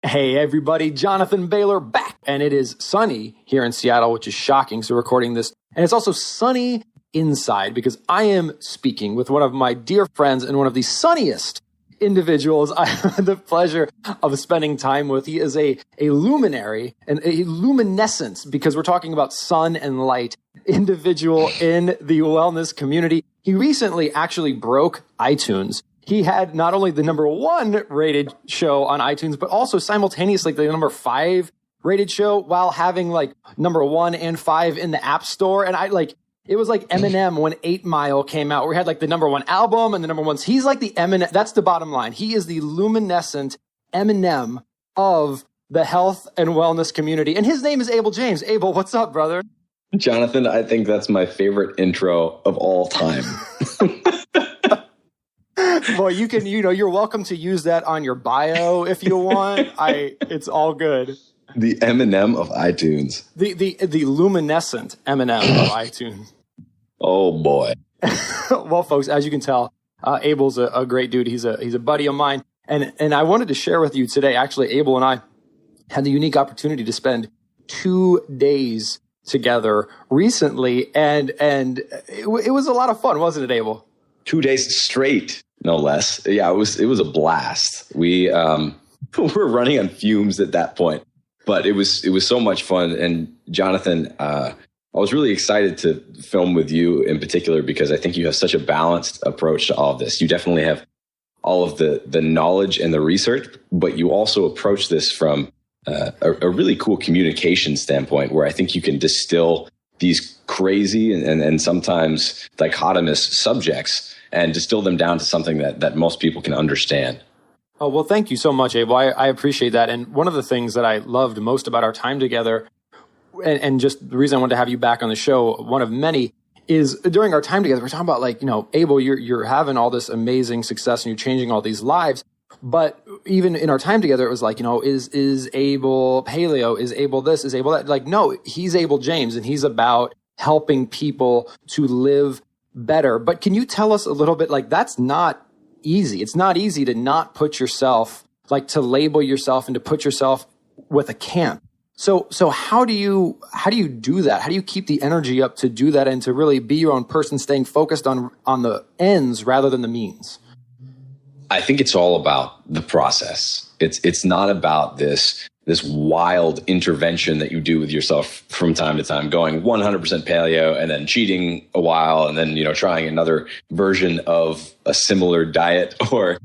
Hey everybody, Jonathan Bailor back. And it is sunny here in Seattle, which is shocking. So we're recording this. And it's also sunny inside because I am speaking with one of my dear friends and one of the sunniest individuals I had the pleasure of spending time with. He is a luminary and a luminescence, because we're talking about sun and light, individual in the wellness community. He recently actually broke iTunes. He had not only the #1 rated show on iTunes, but also simultaneously the #5 rated show, while having like #1 and 5 in the App Store. And it was like Eminem when 8 Mile came out, where we had like the #1 album and the #1s. He's like the Eminem. That's the bottom line. He is the luminescent Eminem of the health and wellness community. And his name is Abel James. Abel, what's up, brother? Jonathan, I think that's my favorite intro of all time. Well, you can, you're welcome to use that on your bio if you want. It's all good. The Eminem of iTunes. The luminescent Eminem of iTunes. Oh boy. Well, folks, as you can tell, Abel's a great dude. He's a buddy of mine, and I wanted to share with you today. Actually, Abel and I had the unique opportunity to spend 2 days together recently, and it was a lot of fun, wasn't it, Abel? 2 days straight, no less. Yeah, it was a blast. We were running on fumes at that point, but it was so much fun. And Jonathan, I was really excited to film with you in particular, because I think you have such a balanced approach to all of this. You definitely have all of the knowledge and the research, but you also approach this from a really cool communication standpoint, where I think you can distill these crazy and sometimes dichotomous subjects and distill them down to something that most people can understand. Oh, well, thank you so much, Abel. I appreciate that. And one of the things that I loved most about our time together, and just the reason I wanted to have you back on the show, one of many, is during our time together, we're talking about Abel, you're having all this amazing success and you're changing all these lives. But even in our time together, it was like, is Abel paleo? Is Abel this? Is Abel that? Like, no, he's Abel James, and he's about helping people to live better. But can you tell us a little bit, that's not easy. It's not easy to not put yourself, to label yourself and to put yourself with a camp. So how do you do that? How do you keep the energy up to do that and to really be your own person, staying focused on the ends rather than the means? I think it's all about the process. It's not about this wild intervention that you do with yourself from time to time, going 100% paleo and then cheating a while and then, trying another version of a similar diet, or,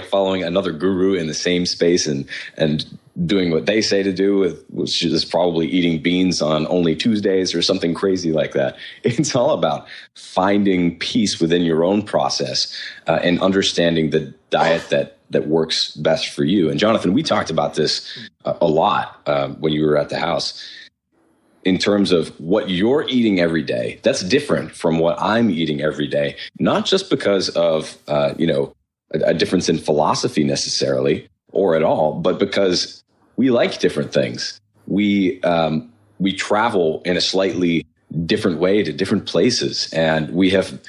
following another guru in the same space and doing what they say to do, which is probably eating beans on only Tuesdays or something crazy like that. It's all about finding peace within your own process and understanding the diet that works best for you. And Jonathan, we talked about this a lot when you were at the house, in terms of what you're eating every day. That's different from what I'm eating every day, not just because of a difference in philosophy necessarily or at all, but because we like different things. We travel in a slightly different way to different places, and we have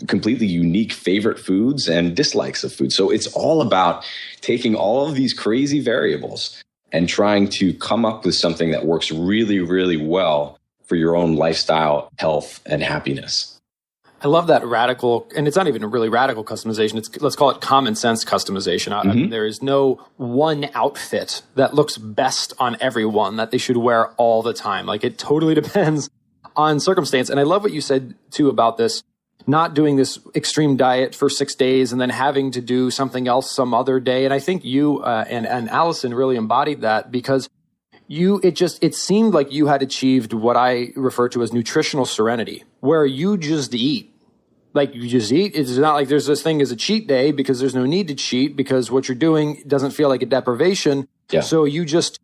completely unique favorite foods and dislikes of food. So it's all about taking all of these crazy variables and trying to come up with something that works really, really well for your own lifestyle, health, and happiness. I love that radical, and it's not even a really radical customization. Let's call it common sense customization. I mean, there is no one outfit that looks best on everyone that they should wear all the time. It totally depends on circumstance. And I love what you said too about this, not doing this extreme diet for 6 days and then having to do something else some other day. And I think you and Allison really embodied that, because it seemed like you had achieved what I refer to as nutritional serenity, where you just eat. You just eat. It's not like there's this thing as a cheat day, because there's no need to cheat, because what you're doing doesn't feel like a deprivation. Yeah. So you're just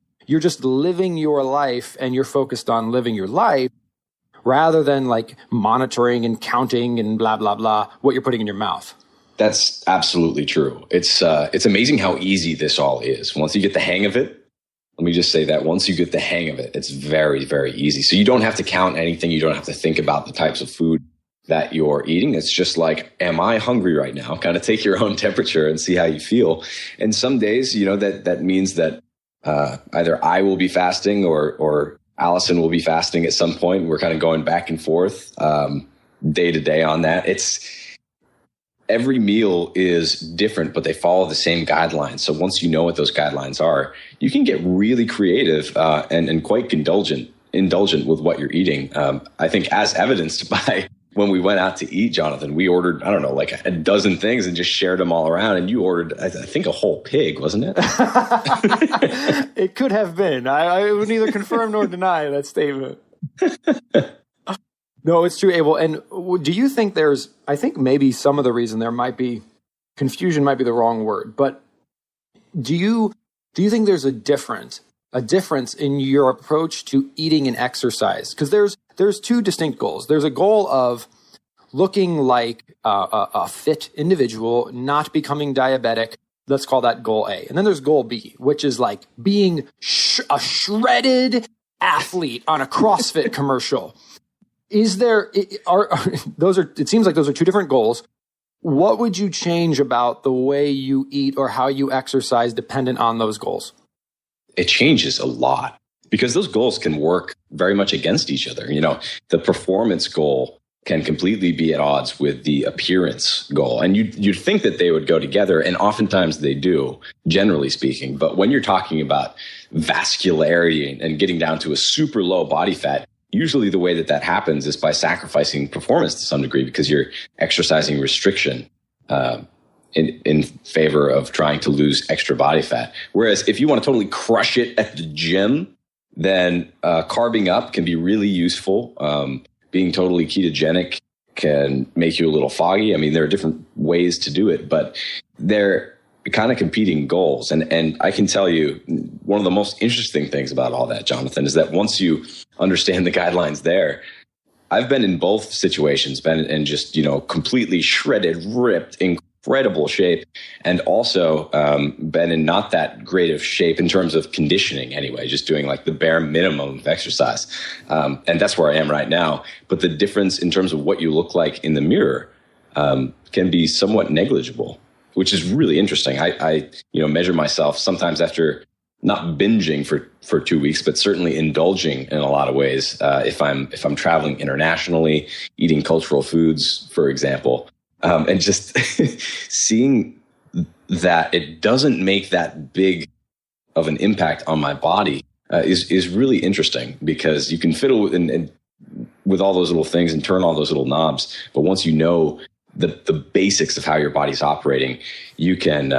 living your life, and you're focused on living your life rather than monitoring and counting and blah, blah, blah, what you're putting in your mouth. That's absolutely true. It's amazing how easy this all is. Once you get the hang of it, let me just say that once you get the hang of it, it's very, very easy. So you don't have to count anything. You don't have to think about the types of food that you're eating. It's just like, am I hungry right now? Kind of take your own temperature and see how you feel. And some days, that means that either I will be fasting or Allison will be fasting at some point. We're kind of going back and forth day to day on that. Every meal is different, but they follow the same guidelines. So once you know what those guidelines are, you can get really creative and quite indulgent with what you're eating. I think as evidenced by when we went out to eat, Jonathan, we ordered, I don't know, like a dozen things and just shared them all around. And you ordered, I think, a whole pig, wasn't it? It could have been. I would neither confirm nor deny that statement. No, it's true, Abel. And do you think I think maybe some of the reason there might be, confusion might be the wrong word, but do you think there's a difference in your approach to eating and exercise? Because there's two distinct goals. There's a goal of looking like a fit individual, not becoming diabetic. Let's call that goal A. And then there's goal B, which is like being a shredded athlete on a CrossFit commercial. It seems like those are two different goals. What would you change about the way you eat or how you exercise dependent on those goals? It changes a lot because those goals can work very much against each other. The performance goal can completely be at odds with the appearance goal. And you'd think that they would go together, and oftentimes they do, generally speaking. But when you're talking about vascularity and getting down to a super low body fat, usually the way that happens is by sacrificing performance to some degree because you're exercising restriction in favor of trying to lose extra body fat. Whereas if you want to totally crush it at the gym, then carbing up can be really useful. Being totally ketogenic can make you a little foggy. I mean, there are different ways to do it, but they're kind of competing goals. And I can tell you one of the most interesting things about all that, Jonathan, is that once you understand the guidelines there, I've been in both situations, been in just, completely shredded, ripped, incredible shape, and also been in not that great of shape in terms of conditioning anyway, just doing like the bare minimum of exercise. And that's where I am right now. But the difference in terms of what you look like in the mirror can be somewhat negligible, which is really interesting. I measure myself sometimes after not binging for 2 weeks, but certainly indulging in a lot of ways. If I'm traveling internationally, eating cultural foods, for example, and just seeing that it doesn't make that big of an impact on my body is really interesting because you can fiddle with all those little things and turn all those little knobs. But once you know the basics of how your body's operating, you can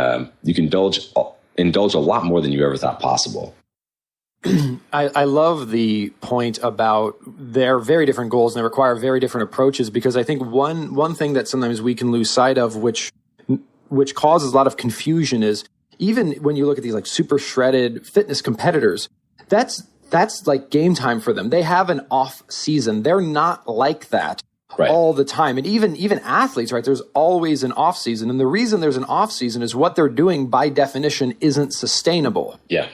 indulge a lot more than you ever thought possible. I love the point about they're very different goals and they require very different approaches, because I think one thing that sometimes we can lose sight of, which causes a lot of confusion, is even when you look at these like super shredded fitness competitors, that's like game time for them. They have an off season. They're not like that. Right. All the time. And even athletes, right? There's always an off season. And the reason there's an off season is what they're doing by definition isn't sustainable. Yeah.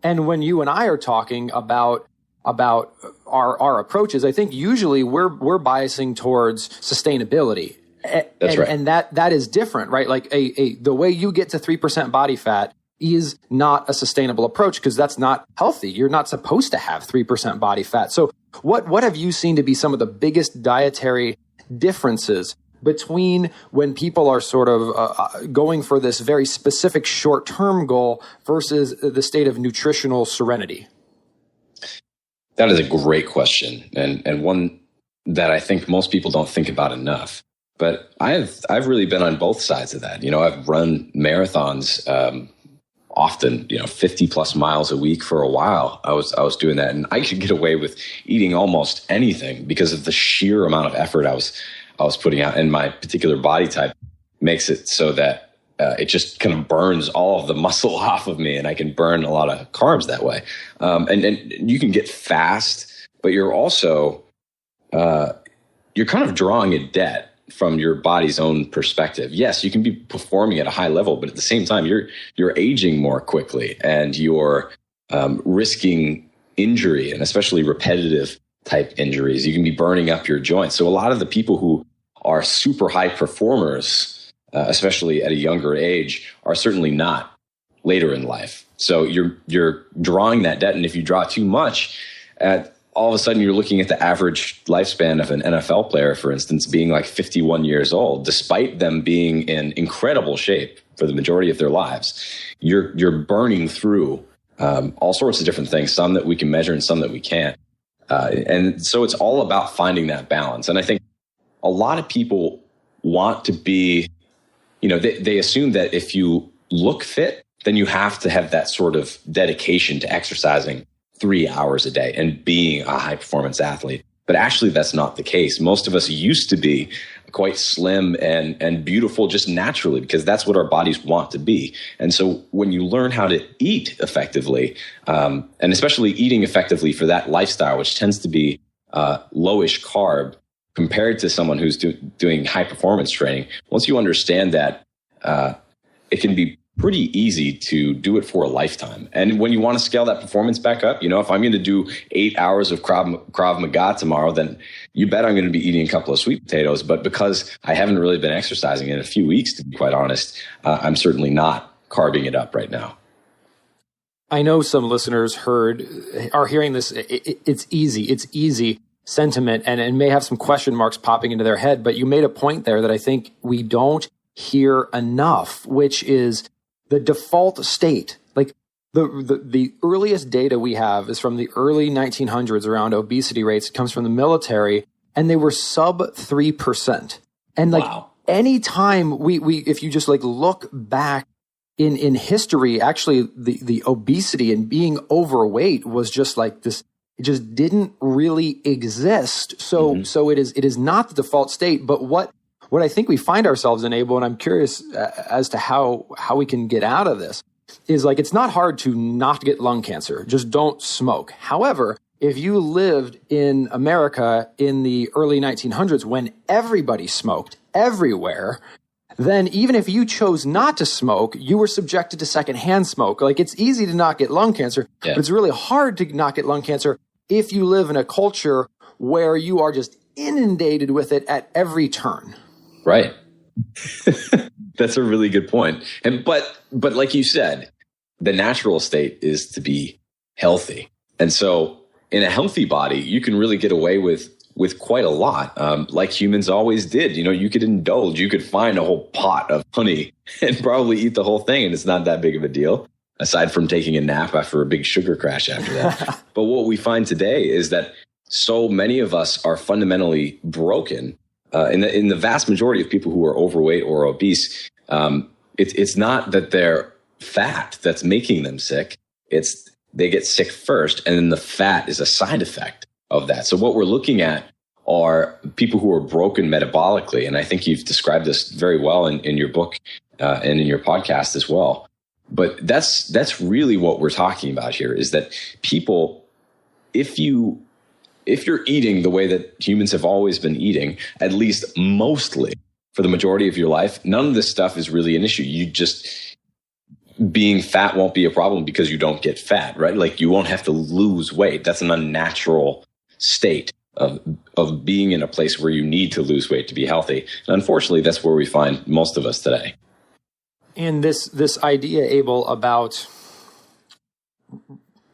And when you and I are talking about our approaches, I think usually we're biasing towards sustainability. That's right. And that is different, right? Like the way you get to 3% body fat is not a sustainable approach because that's not healthy. You're not supposed to have 3% body fat. So what have you seen to be some of the biggest dietary differences between when people are sort of going for this very specific short-term goal versus the state of nutritional serenity? That is a great question, and one that I think most people don't think about enough. But I've really been on both sides of that. I've run marathons often, 50 plus miles a week for a while. I was doing that, and I could get away with eating almost anything because of the sheer amount of effort I was putting out, and my particular body type makes it so that it just kind of burns all of the muscle off of me, and I can burn a lot of carbs that way. And you can get fast, but you're also you're kind of drawing a debt from your body's own perspective. Yes, you can be performing at a high level, but at the same time, you're aging more quickly and you're risking injury, and especially repetitive type injuries. You can be burning up your joints. So a lot of the people who are super high performers, especially at a younger age, are certainly not later in life. So you're drawing that debt. And if you draw too much, all of a sudden you're looking at the average lifespan of an NFL player, for instance, being like 51 years old, despite them being in incredible shape for the majority of their lives. You're burning through all sorts of different things, some that we can measure and some that we can't. And so it's all about finding that balance. And I think a lot of people want to be, they assume that if you look fit, then you have to have that sort of dedication to exercising 3 hours a day and being a high performance athlete. But actually, that's not the case. Most of us used to be quite slim and beautiful just naturally because that's what our bodies want to be. And so when you learn how to eat effectively, and especially eating effectively for that lifestyle, which tends to be lowish carb compared to someone who's doing high performance training, once you understand that, it can be pretty easy to do it for a lifetime. And when you want to scale that performance back up, if I'm going to do 8 hours of Krav Maga tomorrow, then you bet I'm going to be eating a couple of sweet potatoes. But because I haven't really been exercising in a few weeks, to be quite honest, I'm certainly not carving it up right now. I know some listeners are hearing this. It's easy sentiment and may have some question marks popping into their head. But you made a point there that I think we don't hear enough, which is the default state. Like the earliest data we have is from the early 1900s around obesity rates. It comes from the military, and they were sub 3%. And wow. Anytime we if you just look back in history, actually the obesity and being overweight was just like this. It just didn't really exist. So so it is not the default state. But what I think we find ourselves in, Abel, and I'm curious as to how we can get out of this, is it's not hard to not get lung cancer. Just don't smoke. However, if you lived in America in the early 1900s when everybody smoked everywhere, then even if you chose not to smoke, you were subjected to secondhand smoke. It's easy to not get lung cancer, but it's really hard to not get lung cancer if you live in a culture where you are just inundated with it at every turn. Right. That's a really good point. But like you said, the natural state is to be healthy. And so in a healthy body, you can really get away with quite a lot, like humans always did. You could indulge. You could find a whole pot of honey and probably eat the whole thing, and it's not that big of a deal, aside from taking a nap after a big sugar crash after that. But what we find today is that so many of us are fundamentally broken. In the vast majority of people who are overweight or obese, it's not that they're fat that's making them sick. It's they get sick first, and then the fat is a side effect of that. So what we're looking at are people who are broken metabolically, and I think you've described this very well in your book and in your podcast as well. But that's really what we're talking about here, is that people, if you're eating the way that humans have always been eating, at least mostly for the majority of your life, none of this stuff is really an issue. Being fat won't be a problem because you don't get fat, right? You won't have to lose weight. That's an unnatural state of being in a place where you need to lose weight to be healthy. And unfortunately, that's where we find most of us today. And this idea, Abel, about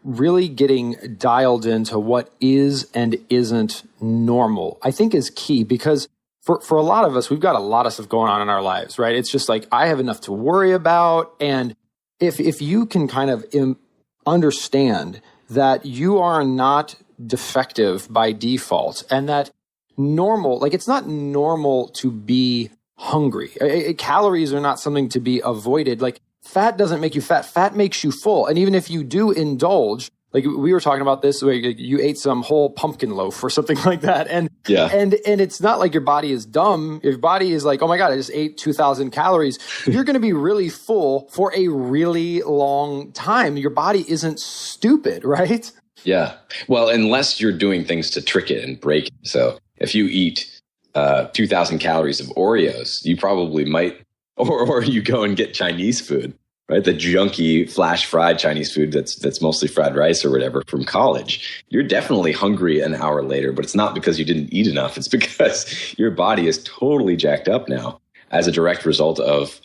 really getting dialed into what is and isn't normal, I think is key, because for a lot of us, we've got a lot of stuff going on in our lives, right? It's just I have enough to worry about. And if you can kind of understand that you are not defective by default, and that normal, it's not normal to be hungry. Calories are not something to be avoided. Fat doesn't make you fat. Fat makes you full. And even if you do indulge, we were talking about this, where you ate some whole pumpkin loaf or something like that. And it's not like your body is dumb. If your body is oh my God, I just ate 2,000 calories, you're going to be really full for a really long time. Your body isn't stupid, right? Yeah. Well, unless you're doing things to trick it and break it. So if you eat 2,000 calories of Oreos, you probably might, or you go and get Chinese food, right? The junky flash fried Chinese food that's mostly fried rice or whatever from college. You're definitely hungry an hour later, but it's not because you didn't eat enough. It's because your body is totally jacked up now as a direct result of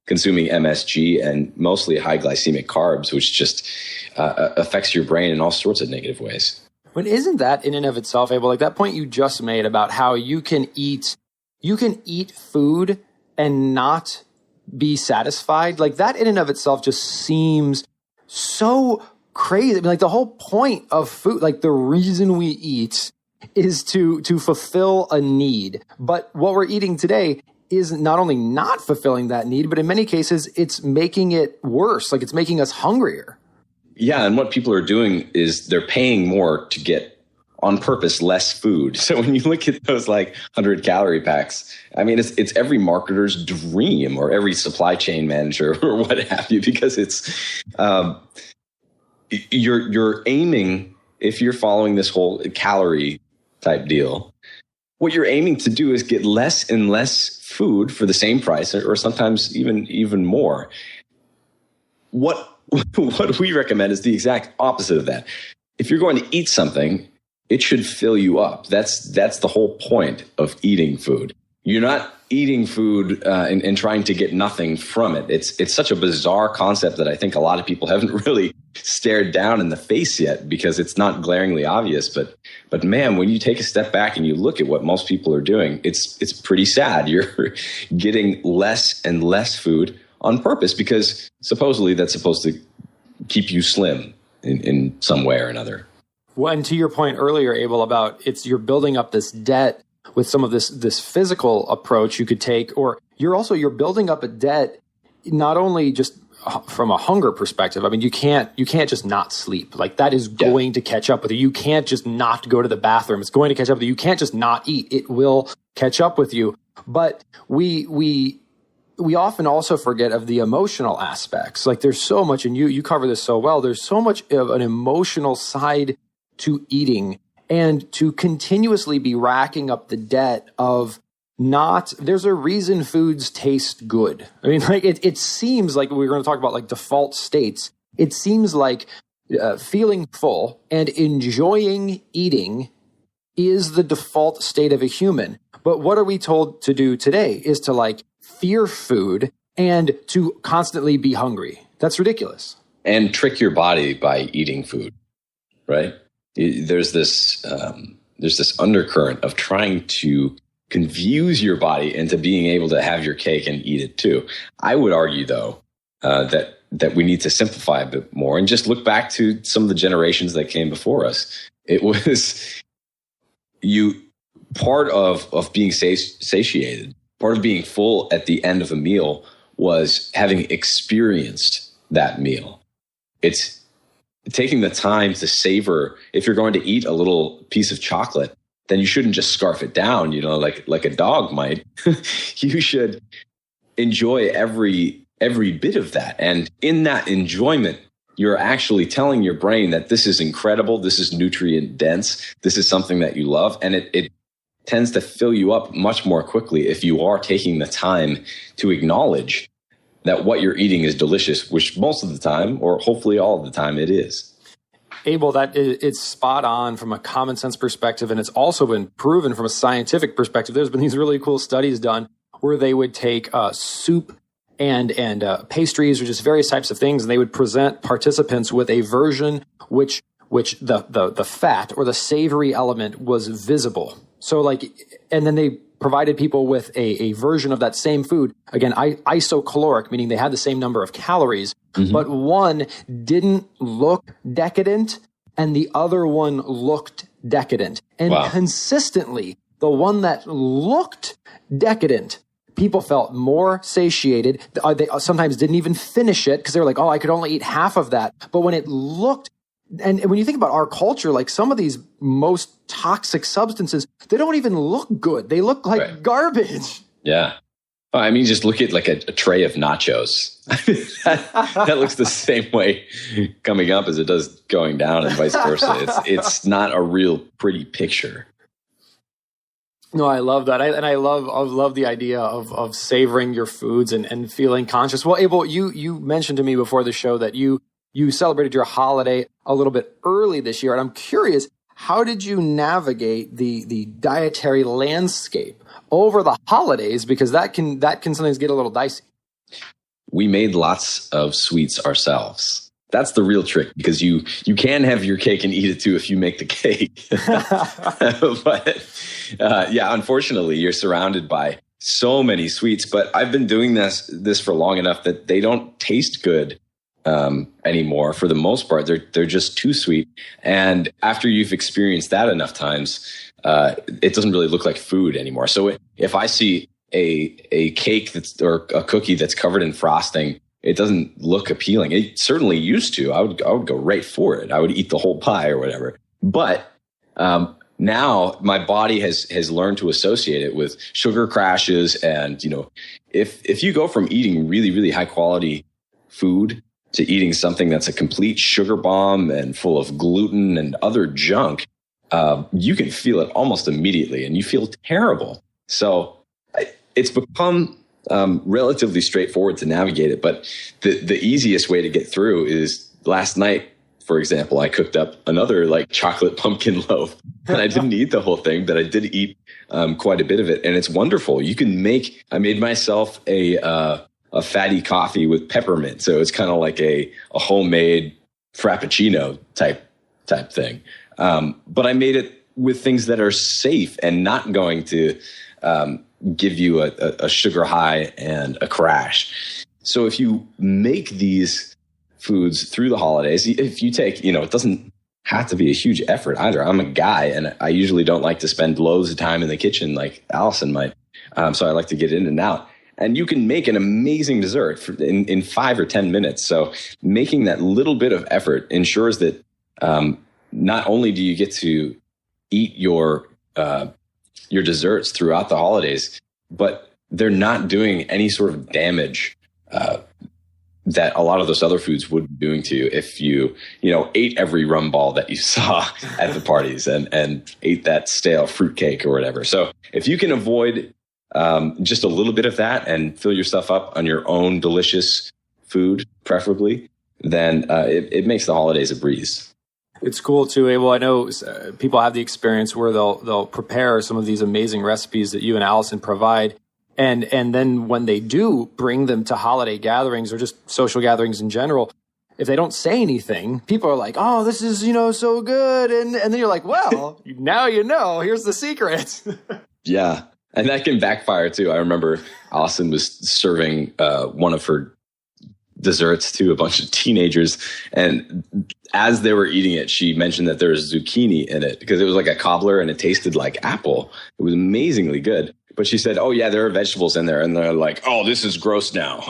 consuming MSG and mostly high glycemic carbs, which just affects your brain in all sorts of negative ways. But isn't that in and of itself, Abel, like that point you just made about how you can eat food and not be satisfied? Like that in and of itself just seems so crazy. I mean, like the whole point of food, like the reason we eat is to fulfill a need. But what we're eating today is not only not fulfilling that need, but in many cases, it's making it worse. Like it's making us hungrier. Yeah. And what people are doing is they're paying more to get on purpose less food. So when you look at those like 100-calorie packs, I mean, it's every marketer's dream or every supply chain manager or what have you, because it's you're aiming, if you're following this whole calorie type deal, what you're aiming to do is get less and less food for the same price, or sometimes even more. What we recommend is the exact opposite of that. If you're going to eat something, it should fill you up. That's the whole point of eating food. You're not eating food and trying to get nothing from it. It's such a bizarre concept that I think a lot of people haven't really stared down in the face yet because it's not glaringly obvious. But man, when you take a step back and you look at what most people are doing, it's pretty sad. You're getting less and less food on purpose because supposedly that's supposed to keep you slim in some way or another. Well, and to your point earlier, Abel, about you're building up this debt with some of this physical approach you could take, or you're building up a debt not only just from a hunger perspective. I mean, you can't just not sleep. Like that is going to catch up with you. You can't just not go to the bathroom. It's going to catch up with you. You can't just not eat. It will catch up with you. But we often also forget of the emotional aspects. Like there's so much, and you cover this so well. There's so much of an emotional side to eating, and to continuously be racking up the debt of there's a reason foods taste good. I mean, like it seems like we're going to talk about like default states. It seems like feeling full and enjoying eating is the default state of a human. But what are we told to do today is to like fear food and to constantly be hungry. That's ridiculous. And trick your body by eating food, right? There's this undercurrent of trying to confuse your body into being able to have your cake and eat it too. I would argue, though, that we need to simplify a bit more and just look back to some of the generations that came before us. It was part of being satiated, part of being full at the end of a meal was having experienced that meal. It's taking the time to savor. If you're going to eat a little piece of chocolate, then you shouldn't just scarf it down, like a dog might. You should enjoy every bit of that. And in that enjoyment, you're actually telling your brain that this is incredible, this is nutrient dense, this is something that you love. And it tends to fill you up much more quickly if you are taking the time to acknowledge that what you're eating is delicious, which most of the time, or hopefully all of the time, it is. Abel, it's spot on from a common sense perspective, and it's also been proven from a scientific perspective. There's been these really cool studies done where they would take soup and pastries or just various types of things, and they would present participants with a version which the fat or the savory element was visible. So and then they provided people with a version of that same food, again, isocaloric, meaning they had the same number of calories, but one didn't look decadent and the other one looked decadent. And consistently, the one that looked decadent, people felt more satiated. They sometimes didn't even finish it because they were like, oh, I could only eat half of that. But when it looked, and when you think about our culture, like some of these most toxic substances, they don't even look good. They look like garbage. Yeah. I mean, just look at like a tray of nachos. that looks the same way coming up as it does going down and vice versa. It's not a real pretty picture. No, I love that. I love the idea of savoring your foods and feeling conscious. Well, Abel, you mentioned to me before the show that you celebrated your holiday a little bit early this year. And I'm curious, how did you navigate the dietary landscape over the holidays? Because that can sometimes get a little dicey. We made lots of sweets ourselves. That's the real trick, because you can have your cake and eat it too if you make the cake. But yeah, unfortunately, you're surrounded by so many sweets. But I've been doing this for long enough that they don't taste good anymore. For the most part, they're just too sweet. And after you've experienced that enough times, it doesn't really look like food anymore. So if I see a cake or a cookie that's covered in frosting, it doesn't look appealing. It certainly used to. I would go right for it. I would eat the whole pie or whatever. But now my body has learned to associate it with sugar crashes. And, if you go from eating really, really high quality food to eating something that's a complete sugar bomb and full of gluten and other junk, you can feel it almost immediately and you feel terrible. So it's become relatively straightforward to navigate it. But the easiest way to get through is last night, for example, I cooked up another chocolate pumpkin loaf, and I didn't eat the whole thing, but I did eat quite a bit of it. And it's wonderful. I made myself a fatty coffee with peppermint. So it's kind of like a homemade Frappuccino type thing. But I made it with things that are safe and not going to give you a sugar high and a crash. So if you make these foods through the holidays, if you take, it doesn't have to be a huge effort either. I'm a guy and I usually don't like to spend loads of time in the kitchen like Allison might. So I like to get in and out. And you can make an amazing dessert in 5 or 10 minutes. So making that little bit of effort ensures that not only do you get to eat your desserts throughout the holidays, but they're not doing any sort of damage that a lot of those other foods would be doing to you if you ate every rum ball that you saw at the parties and ate that stale fruitcake or whatever. So if you can avoid just a little bit of that and fill yourself up on your own delicious food, preferably, then it makes the holidays a breeze. It's cool too, Abel. I know people have the experience where they'll prepare some of these amazing recipes that you and Allison provide, and then when they do bring them to holiday gatherings or just social gatherings in general, if they don't say anything, people are like, "Oh, this is so good," and then you're like, "Well, now here's the secret." Yeah, and that can backfire too. I remember Allison was serving one of her desserts to a bunch of teenagers, and as they were eating it, she mentioned that there was zucchini in it because it was like a cobbler and it tasted like apple. It was amazingly good. But she said, "Oh yeah, there are vegetables in there," and they're like, "Oh, this is gross now."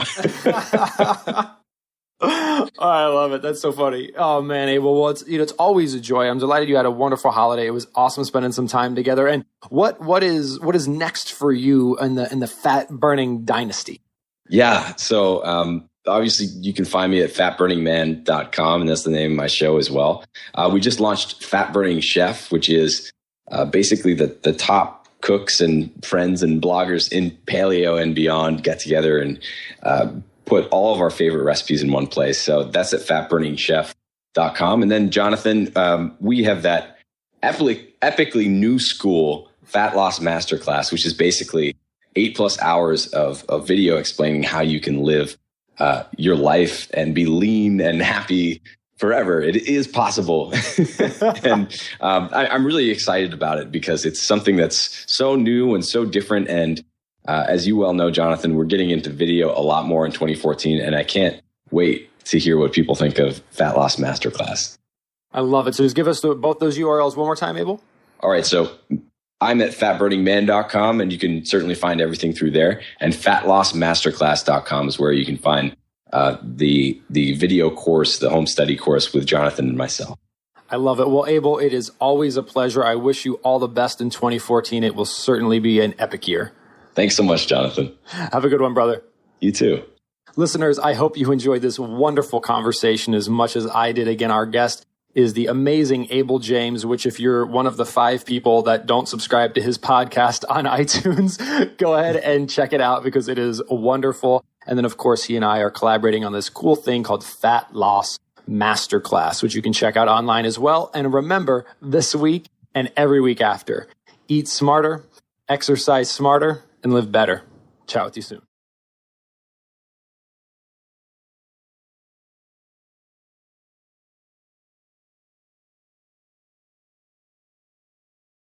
Oh, I love it. That's so funny. Oh man, Abel. Well, it's always a joy. I'm delighted you had a wonderful holiday. It was awesome spending some time together. And what is next for you in the fat burning dynasty? Yeah. So obviously you can find me at fatburningman.com, and that's the name of my show as well. We just launched Fat Burning Chef, which is basically the top cooks and friends and bloggers in paleo and beyond get together and put all of our favorite recipes in one place. So that's at fatburningchef.com. And then Jonathan, we have that epically new school fat loss masterclass, which is basically 8+ hours of video explaining how you can live your life and be lean and happy forever. It is possible. And I'm really excited about it because it's something that's so new and so different. And as you well know, Jonathan, we're getting into video a lot more in 2014, and I can't wait to hear what people think of Fat Loss Masterclass. I love it. So just give us both those URLs one more time, Abel. All right. So I'm at fatburningman.com, and you can certainly find everything through there. And fatlossmasterclass.com is where you can find the video course, the home study course with Jonathan and myself. I love it. Well, Abel, it is always a pleasure. I wish you all the best in 2014. It will certainly be an epic year. Thanks so much, Jonathan. Have a good one, brother. You too. Listeners, I hope you enjoyed this wonderful conversation as much as I did. Again, our guest is the amazing Abel James, which if you're one of the 5 people that don't subscribe to his podcast on iTunes, go ahead and check it out because it is wonderful. And then, of course, he and I are collaborating on this cool thing called Fat Loss Masterclass, which you can check out online as well. And remember, this week and every week after, eat smarter, exercise smarter, and live better. Chat with you soon.